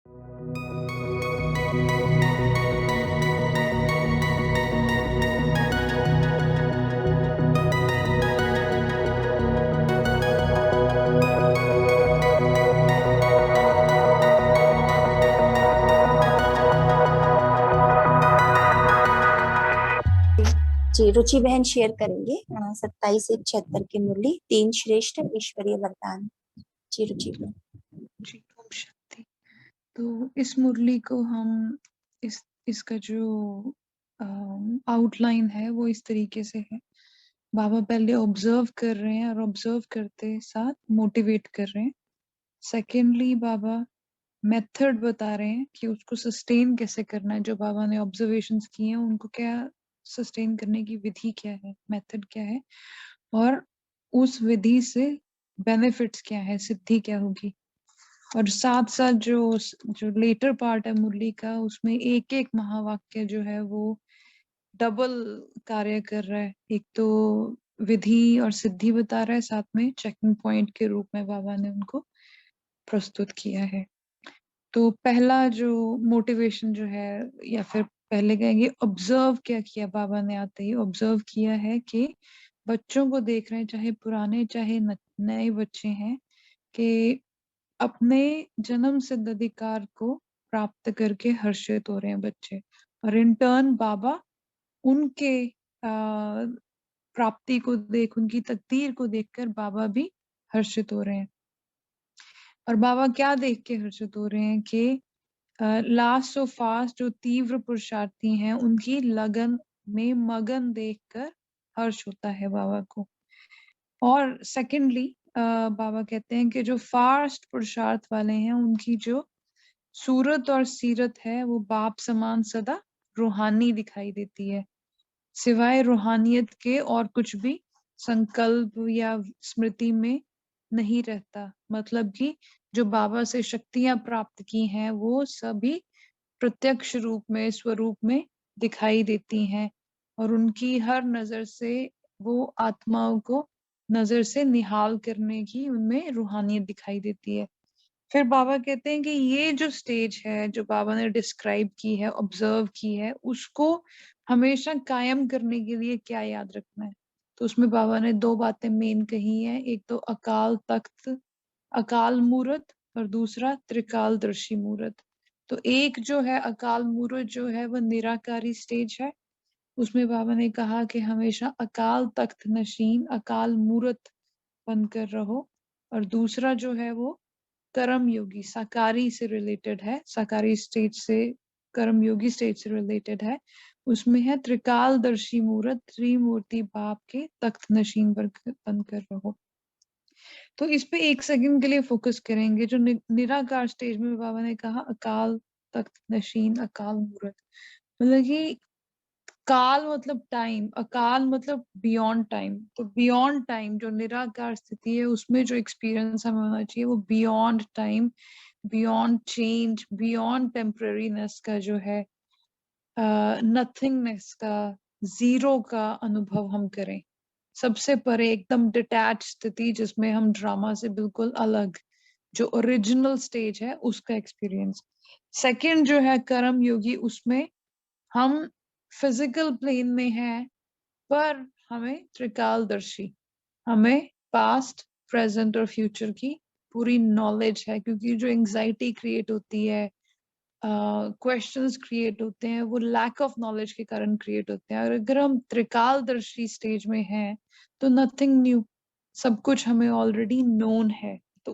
जी, रुचि बहन शेयर करेंगे 27 से 76 की मुरली, 3 श्रेष्ठ ईश्वरीय वरदान। जी रुचि बहन। जी, ओम शांति। तो इस मुरली को हम इसका जो आउटलाइन है वो इस तरीके से है। बाबा पहले ऑब्जर्व कर रहे हैं और ऑब्जर्व करते साथ मोटिवेट कर रहे हैं। सेकेंडली बाबा मेथड बता रहे हैं कि उसको सस्टेन कैसे करना है। जो बाबा ने ऑब्जर्वेशंस किए हैं उनको क्या सस्टेन करने की विधि क्या है, मेथड क्या है, और उस विधि से बेनिफिट्स क्या है, सिद्धि क्या होगी। और साथ साथ जो लेटर पार्ट है मुरली का, उसमें एक एक महावाक्य जो है वो डबल कार्य कर रहा है। एक तो विधि और सिद्धि बता रहा है, साथ में चेकिंग पॉइंट के रूप में बाबा ने उनको प्रस्तुत किया है। तो पहला जो मोटिवेशन जो है, या फिर पहले कहेंगे ऑब्जर्व क्या किया बाबा ने, आते ही ऑब्जर्व किया है कि बच्चों को देख रहे हैं, चाहे पुराने चाहे नए बच्चे हैं, कि अपने जन्म सिद्ध अधिकार को प्राप्त करके हर्षित हो रहे हैं बच्चे। और इन टर्न बाबा उनके प्राप्ति को देख, उनकी तकदीर को देखकर बाबा भी हर्षित हो रहे हैं। और बाबा क्या देख के हर्षित हो रहे हैं कि लास्ट सो फास्ट जो तीव्र पुरुषार्थी हैं उनकी लगन में मगन देखकर हर्ष होता है बाबा को। और सेकेंडली बाबा कहते हैं कि जो फास्ट पुरुषार्थ वाले हैं उनकी जो सूरत और सीरत है वो बाप समान सदा रूहानी दिखाई देती है। सिवाय रूहानियत के और कुछ भी संकल्प या स्मृति में नहीं रहता। मतलब कि जो बाबा से शक्तियां प्राप्त की हैं वो सभी प्रत्यक्ष रूप में, स्वरूप में दिखाई देती हैं। और उनकी हर नजर से वो आत्माओं को नजर से निहाल करने की उनमें रूहानियत दिखाई देती है। फिर बाबा कहते हैं कि ये जो स्टेज है जो बाबा ने डिस्क्राइब की है, ऑब्जर्व की है, उसको हमेशा कायम करने के लिए क्या याद रखना है। तो उसमें बाबा ने दो बातें मेन कही हैं। एक तो अकाल तख्त, अकाल मूरत, और दूसरा त्रिकालदर्शी मूरत। तो एक जो है अकाल मूरत जो है वह निराकारी स्टेज है। उसमें बाबा ने कहा कि हमेशा अकाल तख्त नशीन, अकाल मूरत बनकर रहो। और दूसरा जो है वो कर्म योगी, साकारी से रिलेटेड है, साकारी स्टेज से, कर्म योगी स्टेज से रिलेटेड है। उसमें है त्रिकालदर्शी मूरत, त्रिमूर्ति बाप के तख्त नशीन बनकर रहो। तो इस पे एक सेकंड के लिए फोकस करेंगे। जो निराकार स्टेज में बाबा ने कहा अकाल तख्त नशीन, अकाल मूरत, मतलब कि काल मतलब टाइम, अकाल मतलब बियॉन्ड टाइम। तो बियॉन्ड टाइम जो निराकार स्थिति है उसमें जो एक्सपीरियंस हमें होना चाहिए वो beyond time, beyond change, beyond temporariness का जो है, नथिंगनेस का, जीरो का अनुभव हम करें। सबसे परे एकदम डिटैच स्थिति जिसमें हम ड्रामा से बिल्कुल अलग, जो ओरिजिनल स्टेज है उसका एक्सपीरियंस। सेकंड जो है कर्म योगी, उसमें हम फिजिकल प्लेन में हैं पर हमें त्रिकालदर्शी, हमें पास्ट, प्रेजेंट और फ्यूचर की पूरी नॉलेज है। क्योंकि जो एंजाइटी क्रिएट होती है, क्वेश्चंस क्रिएट होते हैं, वो लैक ऑफ नॉलेज के कारण क्रिएट होते हैं। और अगर हम त्रिकालदर्शी स्टेज में हैं तो नथिंग न्यू, सब कुछ हमें ऑलरेडी नोन है। तो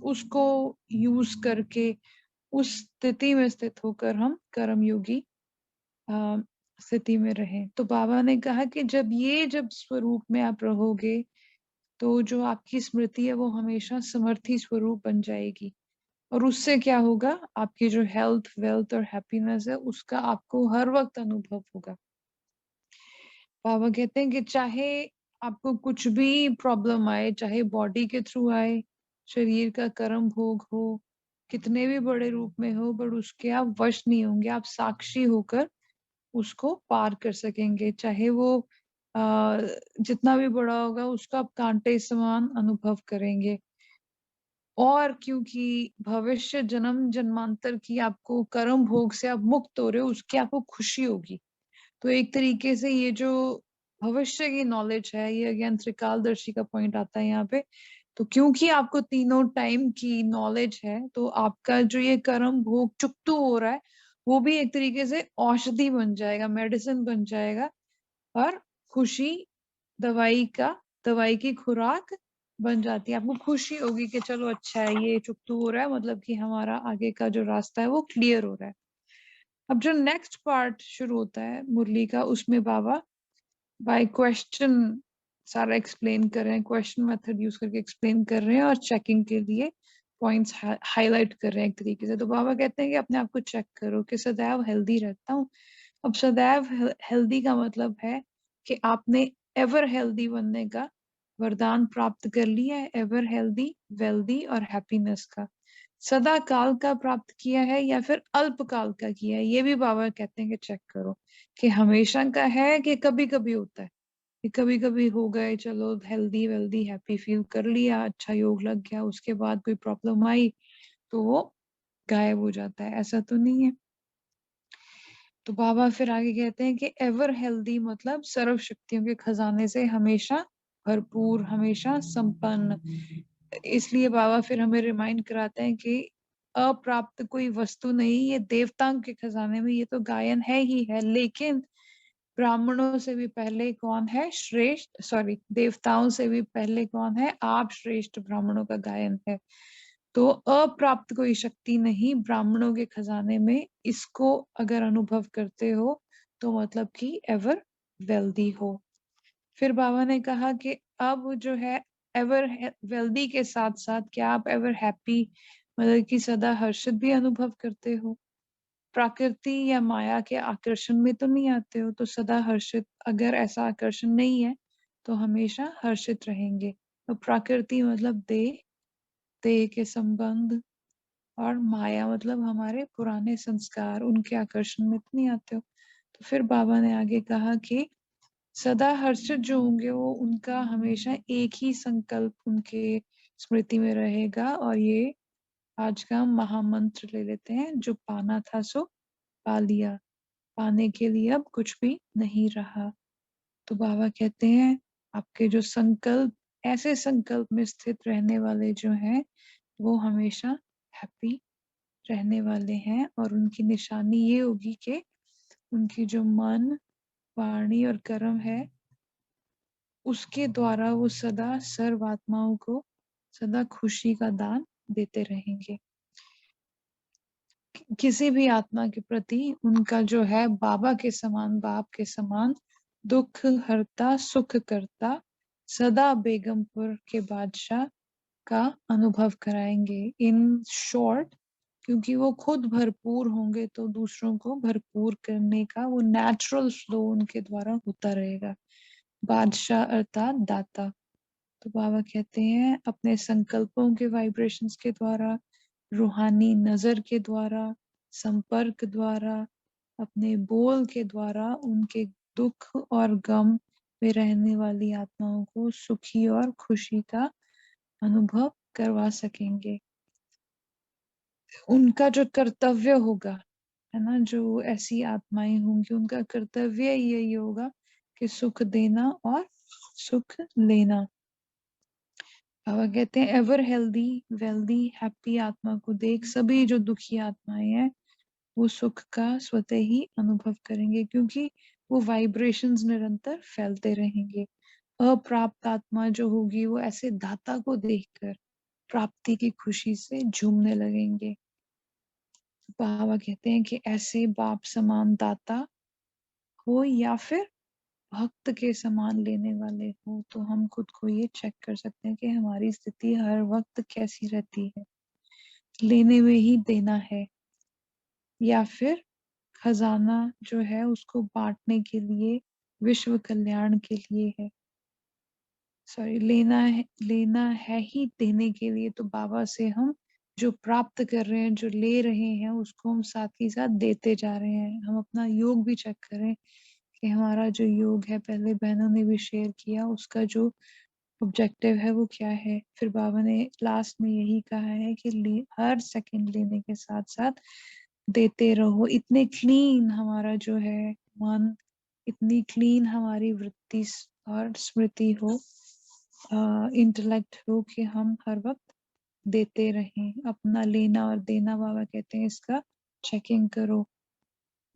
उसको यूज करके, उस स्थिति में स्थित होकर हम कर्मयोगी स्थिति में रहें। तो बाबा ने कहा कि जब स्वरूप में आप रहोगे तो जो आपकी स्मृति है वो हमेशा समर्थी स्वरूप बन जाएगी। और उससे क्या होगा, आपकी जो हेल्थ, वेल्थ और हैप्पीनेस है उसका आपको हर वक्त अनुभव होगा। बाबा कहते हैं कि चाहे आपको कुछ भी प्रॉब्लम आए, चाहे बॉडी के थ्रू आए, शरीर का कर्म भोग हो, कितने भी बड़े रूप में हो, पर उसके आप वश नहीं होंगे। आप साक्षी होकर उसको पार कर सकेंगे। चाहे वो जितना भी बड़ा होगा उसका आप कांटे समान अनुभव करेंगे। और क्योंकि भविष्य जन्म जन्मांतर की आपको कर्म भोग से आप मुक्त हो रहे हो, उसकी आपको खुशी होगी। तो एक तरीके से ये जो भविष्य की नॉलेज है, ये अगेन त्रिकालदर्शी का पॉइंट आता है यहाँ पे। तो क्योंकि आपको तीनों टाइम की नॉलेज है, तो आपका जो ये कर्म भोग चुकतू हो रहा है, वो भी एक तरीके से औषधि बन जाएगा, मेडिसिन बन जाएगा। और खुशी दवाई की खुराक बन जाती है। आपको खुशी होगी कि चलो अच्छा है, ये चुकतू हो रहा है, मतलब कि हमारा आगे का जो रास्ता है वो क्लियर हो रहा है। अब जो नेक्स्ट पार्ट शुरू होता है मुरली का, उसमें बाबा बाय क्वेश्चन सारा एक्सप्लेन कर रहे हैं, क्वेश्चन मेथड यूज करके एक्सप्लेन कर रहे हैं और चेकिंग के लिए पॉइंट्स हाईलाइट कर रहे हैं एक तरीके से। तो बाबा कहते हैं कि अपने आप को चेक करो कि सदैव हेल्दी रहता हूँ। अब सदैव हेल्दी का मतलब है कि आपने एवर हेल्दी बनने का वरदान प्राप्त कर लिया है, एवर हेल्दी, वेल्दी और हैप्पीनेस का। सदा काल का प्राप्त किया है या फिर अल्प काल का किया है, ये भी बाबा कहते हैं कि चेक करो कि हमेशा का है कि कभी कभी होता है, कि कभी कभी हो गए, चलो हेल्दी वेल्दी हैप्पी फील कर लिया, अच्छा योग लग गया, उसके बाद कोई प्रॉब्लम आई तो वो गायब हो जाता है, ऐसा तो नहीं है। तो बाबा फिर आगे कहते हैं कि एवर हेल्दी मतलब सर्व शक्तियों के खजाने से हमेशा भरपूर, हमेशा संपन्न। इसलिए बाबा फिर हमें रिमाइंड कराते हैं कि अप्राप्त कोई वस्तु नहीं, ये देवताओं के खजाने में ये तो गायन है ही है, लेकिन ब्राह्मणों से भी पहले कौन है श्रेष्ठ, सॉरी देवताओं से भी पहले कौन है, आप श्रेष्ठ ब्राह्मणों का गायन है। तो अप्राप्त कोई शक्ति नहीं ब्राह्मणों के खजाने में, इसको अगर अनुभव करते हो तो मतलब कि एवर वेल्दी हो। फिर बाबा ने कहा कि अब जो है एवर वेल्दी के साथ साथ क्या आप एवर हैप्पी मतलब कि सदा हर्षित भी अनुभव करते हो, प्रकृति या माया के आकर्षण में तो नहीं आते हो। तो सदा हर्षित, अगर ऐसा आकर्षण नहीं है तो हमेशा हर्षित रहेंगे। तो प्रकृति मतलब देह, देह के संबंध, और माया मतलब हमारे पुराने संस्कार, उनके आकर्षण में तो नहीं आते हो। तो फिर बाबा ने आगे कहा कि सदा हर्षित जो होंगे वो उनका हमेशा एक ही संकल्प उनके स्मृति में रहेगा, और ये आज का हम महामंत्र ले लेते हैं, जो पाना था सो पा लिया, पाने के लिए अब कुछ भी नहीं रहा। तो बाबा कहते हैं आपके जो संकल्प, ऐसे संकल्प में स्थित रहने वाले जो हैं वो हमेशा हैप्पी रहने वाले हैं, और उनकी निशानी ये होगी कि उनकी जो मन, वाणी और कर्म है, उसके द्वारा वो सदा सर्व आत्माओं को सदा खुशी का दान देते रहेंगे। किसी भी आत्मा के प्रति उनका जो है बाबा के समान, बाप के समान दुख हरता सुख करता सदा बेगमपुर के बादशाह का अनुभव कराएंगे। इन शॉर्ट, क्योंकि वो खुद भरपूर होंगे तो दूसरों को भरपूर करने का वो नेचुरल फ्लो उनके द्वारा होता रहेगा। बादशाह अर्थात दाता। तो बाबा कहते हैं अपने संकल्पों के वाइब्रेशंस के द्वारा, रूहानी नजर के द्वारा, संपर्क द्वारा, अपने बोल के द्वारा उनके दुख और गम में रहने वाली आत्माओं को सुखी और खुशी का अनुभव करवा सकेंगे। उनका जो कर्तव्य होगा, है ना, जो ऐसी आत्माएं होंगी उनका कर्तव्य यही होगा कि सुख देना और सुख लेना। बाबा कहते हैं एवर हेल्दी वेल्दी हैप्पी आत्मा को देख सभी जो दुखी आत्माएं हैं वो सुख का स्वतः ही अनुभव करेंगे, क्योंकि वो वाइब्रेशंस निरंतर फैलते रहेंगे। अप्राप्त आत्मा जो होगी वो ऐसे दाता को देखकर प्राप्ति की खुशी से झूमने लगेंगे। बाबा कहते हैं कि ऐसे बाप समान दाता हो या फिर भक्त के समान लेने वाले हो, तो हम खुद को ये चेक कर सकते हैं कि हमारी स्थिति हर वक्त कैसी रहती है, लेने में ही देना है या फिर खजाना जो है उसको बांटने के लिए, विश्व कल्याण के लिए है। सॉरी, लेना है ही देने के लिए। तो बाबा से हम जो प्राप्त कर रहे हैं, जो ले रहे हैं, उसको हम साथ ही साथ देते जा रहे हैं। हम अपना योग भी चेक करें कि हमारा जो योग है, पहले बहनों ने भी शेयर किया, उसका जो ऑब्जेक्टिव है वो क्या है। फिर बाबा ने लास्ट में यही कहा है कि हर सेकंड लेने के साथ साथ देते रहो। इतने क्लीन हमारा जो है मन, इतनी क्लीन हमारी वृत्ति और स्मृति हो, इंटेलेक्ट हो कि हम हर वक्त देते रहें। अपना लेना और देना, बाबा कहते हैं इसका चेकिंग करो।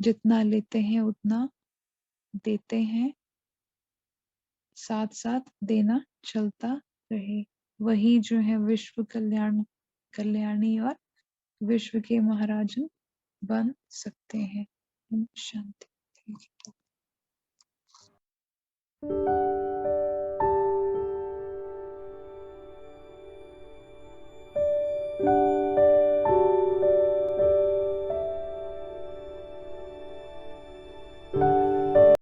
जितना लेते हैं उतना देते हैं, साथ साथ देना चलता रहे। वही जो है विश्व कल्याणी और विश्व के महाराजन बन सकते हैं। शांति।